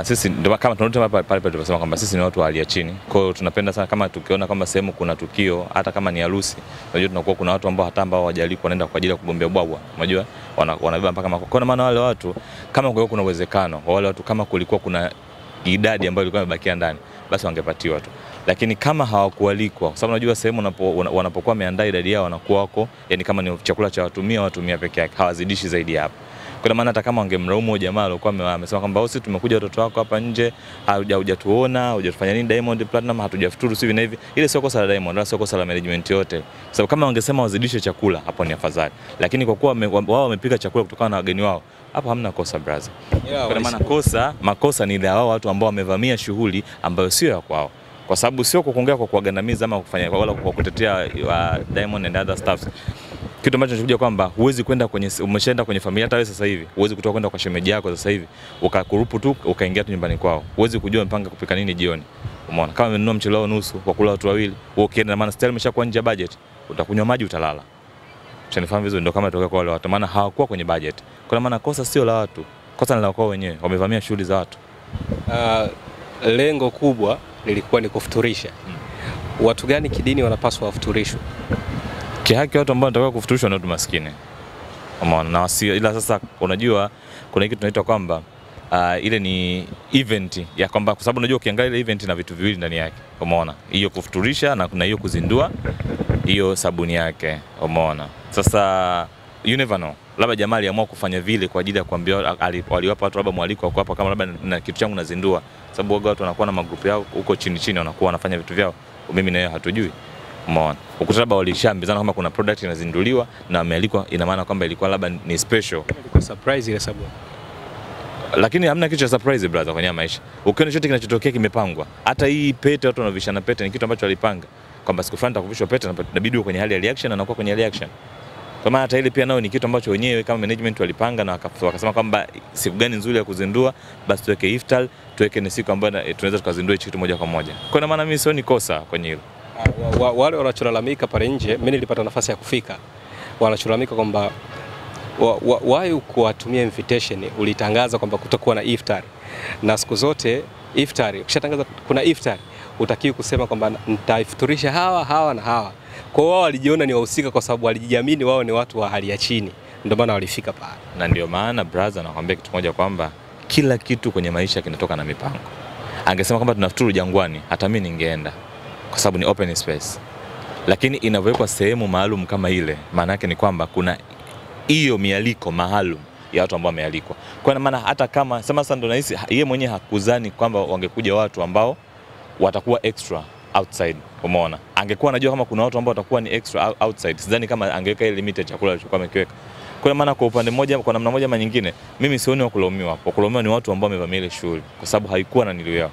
Sisi ndio kama tunarudi pale tunasema kwamba sisi ni watu wa hali ya chini. Kwa hiyo tunapenda sana kama tukiona kama sehemu kuna tukio, hata kama ni harusi, unajua tunakuwa kuna watu ambao hata ambao hawajalipwa wanaenda kwa ajili ya kugombea ubwabwa. Unajua wanabeba mpaka kwa maana wale watu kama kulikuwa kuna uwezekano wale watu kama kulikuwa kuna idadi ambayo ilikuwa imebakia ndani, basi wangepatiwa tu. Lakini kama hawakualikwa, kwa sababu unajua sehemu wanapokuwa wameandaa idadi yao wanakuwa wako, yani kama ni chakula cha watumia peke yake, hawazidishi zaidi hapo. Kwa maana hata kama wangemlaumu jamaa alikuwa amesema kwamba sisi tumekuja watoto wako hapa nje, hujatuona, hujatufanya nini Diamond Platinum, hatujafuturu hivi na hivi. Ile sio kosa la Diamond, wala sio kosa la management yote. Sababu kama wangesema wazidishe chakula, hapo ni afadhali. Lakini kwa kuwa wao wamepika chakula kutokana na wageni wao, hapo hamna kosa brother. Kwa maana makosa ni ile hao watu ambao wamevamia shughuli ambayo sio ya kwao. Kwa sababu sio kuongea kwa kuagandamiza ama kufanya wala kwa kutetea Diamond and other stuffs. Kitu ambacho tunakuja kwamba huwezi kwenda umeshaenda kwenye familia, hata wewe sasa hivi huwezi kutoka kwenda kwa shemeji yako sasa hivi ukakurupu tu ukaingia tu nyumbani kwao. Huwezi kujua mpanga kupika nini jioni. Umeona? Kama umenunua mchele wao nusu kwa kula watu wawili, wewe ukienda maana style imeshakuwa nje ya budget, utakunywa maji utalala. Unanifahamu vizuri? Ndio kama toka kwa wale watu, maana hawakuwa kwenye budget. Kwa maana kosa sio la watu, kosa ni la kwao wenyewe, wamevamia shughuli za watu. Lengo kubwa lilikuwa ni kufuturisha. Watu gani kidini wanapaswa wafuturishwe? Kihaki watu ambao wanataka kufuturishwa ni watu maskini. Umeona? Na wasio, ila sasa unajua kuna kitu tunaitwa kwamba ile ni event ya kwamba, kwa sababu unajua ukiangalia ile event na vitu viwili ndani yake. Umeona? Hiyo kufuturisha na kuna hiyo kuzindua hiyo sabuni yake. Umeona? Sasa you never know. Labda jamaa aliamua kufanya vile kwa ajili ya kuambia waliwapa watu labda mwaliko wako hapa kama labda na kitu changu nazindua. Sababu watu wanakuwa na magrupu yao huko chini wanakuwa wanafanya vitu vyao. Mimi na yeye hatujui. Umeona? Ukuta labda walishambizana kama kuna product inazinduliwa na amealikwa, ina maana kwamba ilikuwa labda ni special. Ilikuwa surprise ile sabuni. Lakini hamna kitu cha surprise brother kwenye maisha. Ukiona chochote kinachotokea kimepangwa. Hata hii pete watu wanavishana pete ni kitu ambacho walipanga. Kwamba siku fulani takuvishwa pete na inabidi kwenye hali ya reaction na anakuwa kwenye reaction. Kwa maana hata ile pia nao ni kitu ambacho wenyewe kama management walipanga na wakasema kwamba siku gani nzuri ya kuzindua, basi tuweke iftar, tuweke ni siku ambayo tunaweza tukazindua kitu moja kwa moja. Kwa maana mimi sioni kosa kwenye hilo. Wale wanacholalamika pale nje, mimi nilipata nafasi ya kufika. Wanacholalamika kwamba wao kuwatumia invitation ulitangaza kwamba kutakuwa na iftar. Na siku zote iftar, ukishatangaza kuna iftar, utakiwi kusema kwamba nitaifuturisha hawa na hawa. Kwa wao walijiona ni wahusika kwa sababu walijiamini wao ni watu wa hali ya chini. Ndio maana walifika pale. Na ndio maana brother nakwambia kitu moja kwamba kila kitu kwenye maisha kinatoka na mipango. Angesema kwamba tunafuturu Jangwani, hata mimi ningeenda. Kwa sababu ni open space. Lakini inawekwa sehemu maalum kama ile, maana yake ni kwamba kuna hiyo mialiko maalum ya watu ambao wamealikwa. Kwa maana hata kama sasa ndo nahisi yeye mwenyewe hakuzani kwamba wangekuja watu ambao watakuwa extra outside. Umeona? Angekuwa anajua kama kuna watu ambao watakuwa ni extra outside. Sidhani kama angeweka ile limited chakula alichokuwa amekiweka. Kwa maana kwa upande mmoja, kwa namna moja ama nyingine, mimi sioni wa kulaumiwa. Wa kulaumiwa ni watu ambao wamevamia ile shughuli kwa sababu haikuwa na nilio yao.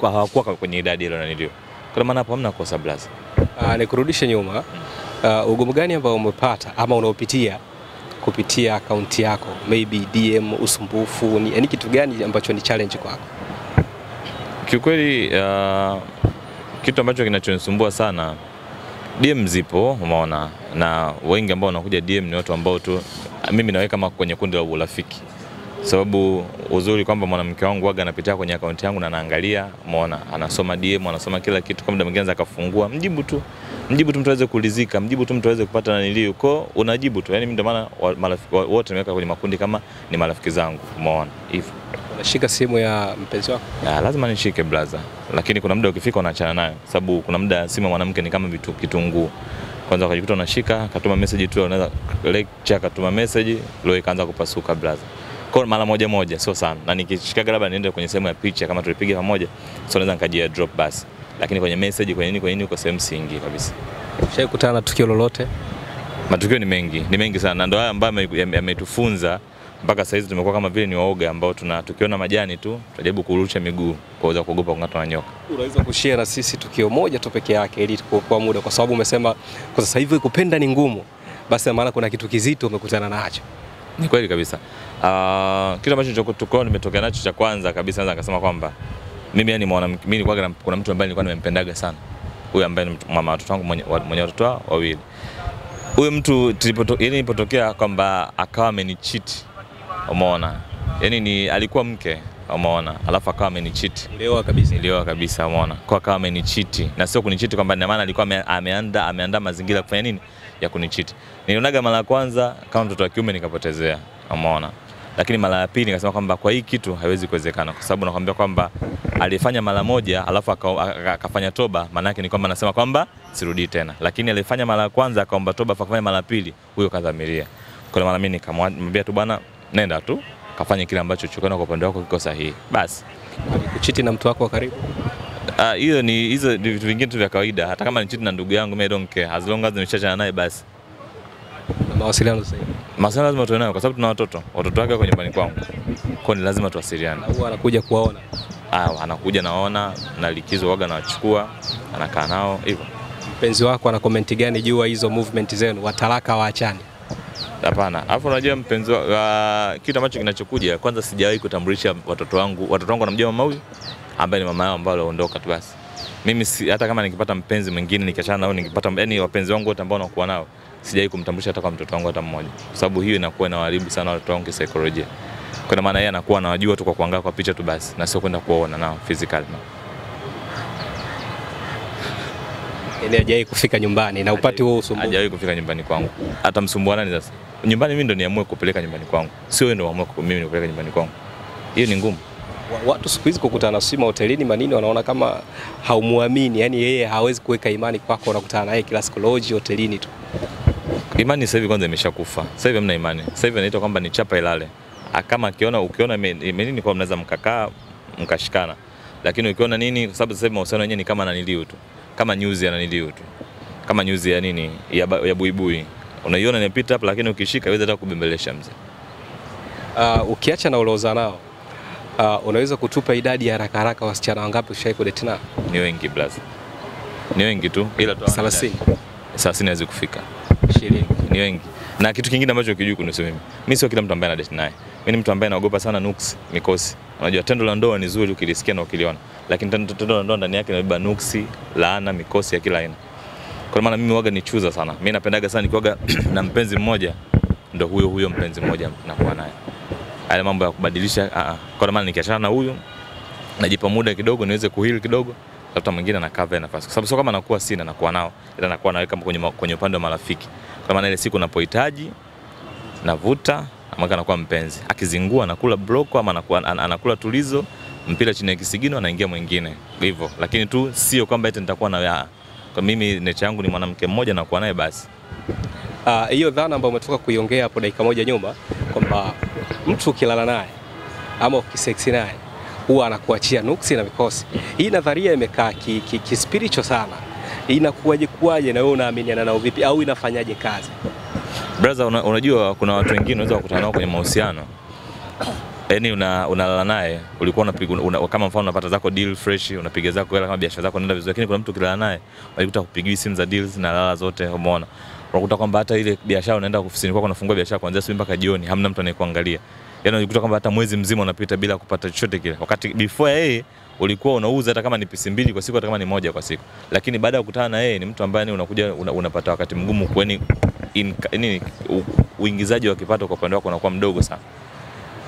Hawakuwa kwenye idadi ile na nilio. Kwa maana hapo hamna kosa blaza. Nikurudishe nyuma. Ugumu gani ambao umepata ama unaopitia kupitia akaunti yako? Maybe DM, usumbufu, ni kitu gani ambacho ni challenge kwako? Kiukweli kitu ambacho kinachonisumbua sana, DM zipo, umeona, na wengi ambao wanakuja DM ni watu ambao tu mimi naweka kama kwenye kundi la urafiki. Sababu uzuri kwamba mwanamke wangu waga anapitia kwenye akaunti yangu na anaangalia, umeona, anasoma DM, anasoma kila kitu, kama muda mwingine anaweza akafungua, mjibu tu mtu aweze kuulizika, mjibu tu mtu aweze kupata na nilio uko unajibu tu. Yani mimi ndio maana marafiki wote nimeweka kwenye makundi kama ni marafiki zangu, umeona hivyo. Unashika simu ya mpenzi wako? Lazima nishike blaza, lakini kuna muda ukifika unaachana nayo, sababu kuna muda simu mwanamke ni kama vitu kitunguu. Kwanza ukajikuta unashika, katuma message tu, unaweza lecture katuma message, leo ikaanza kupasuka blaza. Kwa mara moja sio sana. Na nikishika labda niende kwenye sehemu ya picha kama tulipiga pamoja, sio naweza nikajia drop basi. Lakini kwenye message kwenye nini uko sehemu singi kabisa. Ushakutana na tukio lolote? Matukio ni mengi sana. Na ndio haya ambayo yametufunza mpaka sasa hizi tumekuwa kama vile ni waoga ambao tukiona majani tu tunajaribu kurusha miguu kuweza kuogopa kung'atwa na nyoka. Unaweza kushare na sisi tukio moja tu peke yake ili tukuokoa muda, kwa sababu umesema kwa sasa hivi kupenda ni ngumu. Basi maana kuna kitu kizito umekutana nacho. Ni kweli kabisa. Kitu ambacho tukio nimetokea nacho cha kwanza kabisa, naweza kusema kwamba mimi yani mwanamke, mimi kuna mtu ambaye nilikuwa nimempendaga sana. Huyu ambaye ni mama watoto wangu mwenye watoto wawili. Huyu mtu nilipotokea kwamba akawa amenicheat. Umeona? Yani alikuwa mke. umeona, alafu akawa amenicheat. Nilioa kabisa. Nilioa kabisa, umeona, kwa akawa amenicheat, na sio kunicheat kwamba ina maana alikuwa ameandaa mazingira kufanya nini ya kunicheat. Nilionaga mara ya kwanza kama mtoto wa kiume nikapotezea, umeona, lakini mara ya pili nikasema kwamba kwa hii kitu haiwezi kuwezekana, kwa sababu nakwambia kwamba alifanya mara moja alafu akafanya toba, maana yake ni kwamba anasema kwamba sirudi tena, lakini alifanya mara ya kwanza akaomba toba akafanya mara ya pili, huyo kadhamiria. Kwa maana mimi nikamwambia tu bwana, nenda tu kafanya kile ambacho ulichokiona kwa upande wako kiko sahihi basi. Kuchiti na mtu wako wa karibu? Hiyo ni hizo vitu vingine tu vya kawaida, hata kama ni chiti na ndugu yangu mimi don't care, as long as nimeshachana naye basi. Mawasiliano sasa. Mawasiliano lazima tuwe nayo kwa sababu tuna watoto wake wako nyumbani kwangu. Kwa ni lazima tuwasiliane. Huwa anakuja kuwaona. Anakuja naona, na likizo waga nawachukua, anakaa nao hivyo. Mpenzi wako ana comment gani juu ya hizo movement zenu, watalaka waachane? Hapana. Alafu unajua mpenzi kitu ambacho kinachokuja, kwanza sijawahi kutambulisha watoto wangu. Watoto wangu wanamjua mama huyu ambaye ni mama yao ambao waliondoka tu basi. Mimi hata kama nikipata mpenzi mwingine nikiachana nao, nikipata yani wapenzi wangu wote ambao nakuwa nao, sijawahi kumtambulisha hata kwa mtoto wangu hata mmoja, kwa sababu hiyo inakuwa inawaharibu sana watoto wangu kisaikolojia. Kwa maana yeye anakuwa anawajua tu kwa kuangalia kwa picha tu basi, na sio kwenda kuona nao physically. Ile hajawahi kufika nyumbani na upati huo usumbufu. Hajawahi kufika nyumbani kwangu. Hata msumbuana ni sasa. Nyumbani mimi ndo niamue kupeleka nyumbani kwangu. Sio wewe ndo uamue mimi kupeleka nyumbani kwangu. Hiyo ni ngumu. Watu siku hizi kukutana sima hotelini manini wanaona kama haumuamini, yani yeye hawezi kuweka imani kwako, unakutana naye kila siku lodge hotelini tu. Imani sasa hivi kwanza imeshakufa. Sasa hivi hamna imani. Sasa hivi inaitwa kwamba ni chapa ilale. Kama ukiona nini kwa mnaweza mkakaa mkashikana. Lakini ukiona nini, kwa sababu sasa hivi mahusiano yenyewe ni kama naniliu tu. Kama news ya naniliu tu. Kama news ya nini ya buibui. Unaiona inapita hapo, lakini ukishika iweza hata kubembelesha mzee. Ukiacha na uloza nao, unaweza kutupa idadi ya haraka haraka wasichana wangapi ushawahi kudate nao? Ni wengi blaza. Ni wengi tu, ila tu 30. 30 hawezi kufika. 20. Ni wengi. Na kitu kingine ambacho ukijui kunihusu mimi. Mimi sio kila mtu ambaye ana date naye. Mimi ni mtu ambaye naogopa sana nuksi, mikosi. Unajua tendo la ndoa ni zuri ukilisikia na ukiliona. Lakini tendo la ndoa ndani yake inabeba nuksi, laana, mikosi ya kila aina. Kwa maana mimi waga nichuza sana. Mimi napendaga sana nikiwaga na mpenzi mmoja, ndo huyo mpenzi mmoja nakuwa naye. Haya mambo ya kubadilisha kwa maana nikiachana na huyu najipa muda kidogo niweze kuheal kidogo, hata mwingine anakaa vile nafasi. Kwa sababu sio kama nakuwa sina nakuwa nao, ila nakuwa naweka kwenye upande wa marafiki. Kwa maana ile siku napohitaji navuta, ama anakuwa mpenzi. Akizingua anakula broko ama anakula tulizo, mpira chini ya kisigino anaingia mwingine. Hivyo. Lakini tu sio kwamba eti nitakuwa na kwa mimi nature yangu ni mwanamke mmoja na kuwa naye basi. Hiyo dhana ambayo umetoka kuiongea hapo dakika moja nyuma kwamba mtu ukilala naye ama ukiseksi naye huwa anakuachia nuksi na mikosi. Hii nadharia imekaa spiritual sana. Inakuwaje na wewe unaaminiana nao vipi au inafanyaje kazi? Brother, unajua kuna watu wengine unaweza kukutana nao kwenye mahusiano. Yaani unalala naye, ulikuwa unapiga kama mfano unapata zako deal fresh, unapiga zako hela kama biashara zako inaenda vizuri, lakini kuna mtu ukilala naye, unajikuta kupigiwa simu za deals na lala zote, umeona. Unakuta kwamba hata ile biashara unaenda ofisini kwako unafungua biashara kuanzia asubuhi mpaka jioni, hamna mtu anayekuangalia. Yaani unajikuta kwamba hata mwezi mzima unapita bila kupata chochote kile. Wakati before yeye ulikuwa unauza hata kama ni pisi 2 kwa siku, hata kama ni moja kwa siku. Lakini baada ya kukutana na yeye ni mtu ambaye unakuja unapata wakati mgumu, kwani uingizaji wa kipato kwa upande wako unakuwa mdogo sana.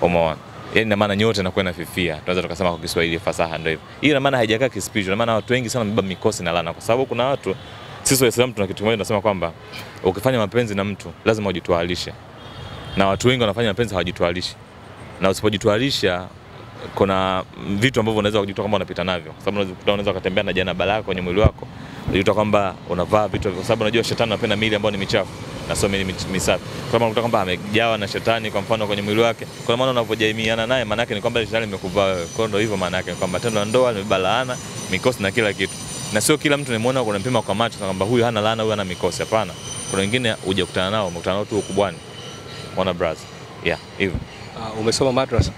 Umeona? Yaani na maana nyote inakuwa inafifia. Tunaweza tukasema kwa Kiswahili fasaha ndio hivyo. Hii ina maana haijakaa kispiritual. Na maana watu wengi sana wamebeba mikosi na laana, kwa sababu kuna watu, sisi Waislamu tuna kitu kimoja tunasema kwamba ukifanya mapenzi na mtu lazima ujitwalishe. Na watu wengi wanafanya mapenzi hawajitwalishi. Na usipojitwalisha kuna vitu ambavyo unaweza kujitoa kama unapita navyo. Kwa sababu unaweza kutembea na jana balaa kwenye mwili wako. Unajikuta kwamba unavaa vitu, kwa sababu unajua shetani anapenda miili ambayo ni michafu na sio miili misafi. Kwa maana unakuta kwamba amejawa na shetani kwa mfano kwenye mwili wake. Kwa maana unavyojaimiana naye maana yake ni kwamba shetani imekuvaa wewe. Kwa ndio hivyo maana yake ni kwamba tendo la ndoa limebeba laana, mikosi na kila kitu. Na sio kila mtu unayemwona unampima kwa macho kwamba huyu hana laana, huyu hana mikosi. Hapana. Kuna wengine hujakutana nao, umekutana nao tu ukubwani. Mwana brother. Yeah, hivyo. Umesoma madrasa?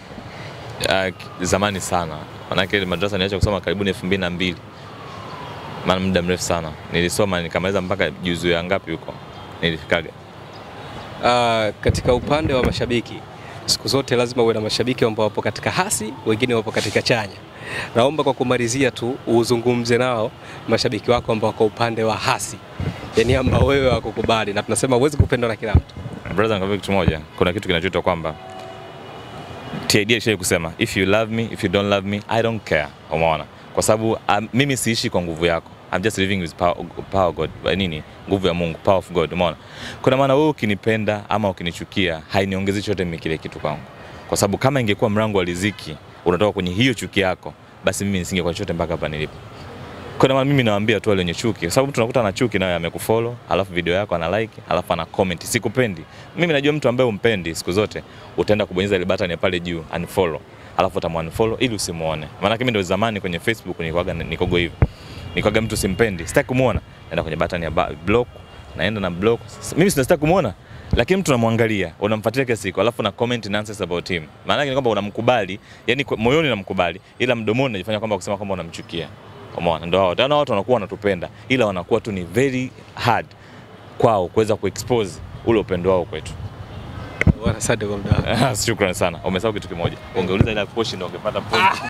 Zamani sana. Maana yake madrasa niacha kusoma karibu 2002. Maana muda mrefu sana. Nilisoma nikamaliza mpaka juzu ya ngapi huko nilifikaga. Katika upande wa mashabiki, siku zote lazima uwe na mashabiki ambao wapo katika hasi, wengine wapo katika chanya. Naomba kwa kumalizia tu uzungumze nao mashabiki wako ambao wako upande wa hasi, yani ambao wewe wakukubali, na tunasema huwezi kupendwa na kila mtu. Brother, nikwambia kitu moja, kuna kitu kinachoitwa kwamba TID shai kusema if you love me, if you don't love me, I don't care. Umeona? Kwa sababu mimi siishi kwa nguvu yako. I'm just living with power God. Nini? Nguvu ya Mungu, power of God. Umeona? Kuna maana wewe ukinipenda ama ukinichukia hainiongezi chochote mimi kile kitu kwangu. Kwa sababu kama ingekuwa mlango wa riziki unatoka kwenye hiyo chuki yako, basi mimi nisingekuwa chochote mpaka hapa nilipo. Kwa maana mimi nawaambia tu wale wenye chuki, kwa sababu tunakuta na chuki naye amekufollow, alafu video yako ana like, alafu ana comment sikupendi. Mimi najua mtu ambaye umpendi siku zote utaenda kubonyeza ile button ya pale juu unfollow, alafu utamunfollow ili usimuone. Maana mimi ndio zamani kwenye Facebook nikogo hivyo. Nikaga mtu simpendi, sitaki kumuona, naenda kwenye button ya block, naenda na block. Mimi sitaki kumuona, lakini mtu unamwangalia, unamfuatilia kila siku, alafu na comment nonsense about him. Maana yake ni kwamba unamkubali, yani moyoni unamkubali, ila mdomoni unajifanya kwamba kusema kwamba unamchukia. Umeona? Ndio hao. Tena watu wanakuwa wanatupenda, ila wanakuwa tu ni very hard kwao kuweza kuexpose ule upendo wao kwetu. Asante kwa muda. Shukrani sana. Umesahau kitu kimoja. Ungeuliza ile question ndio ungepata point.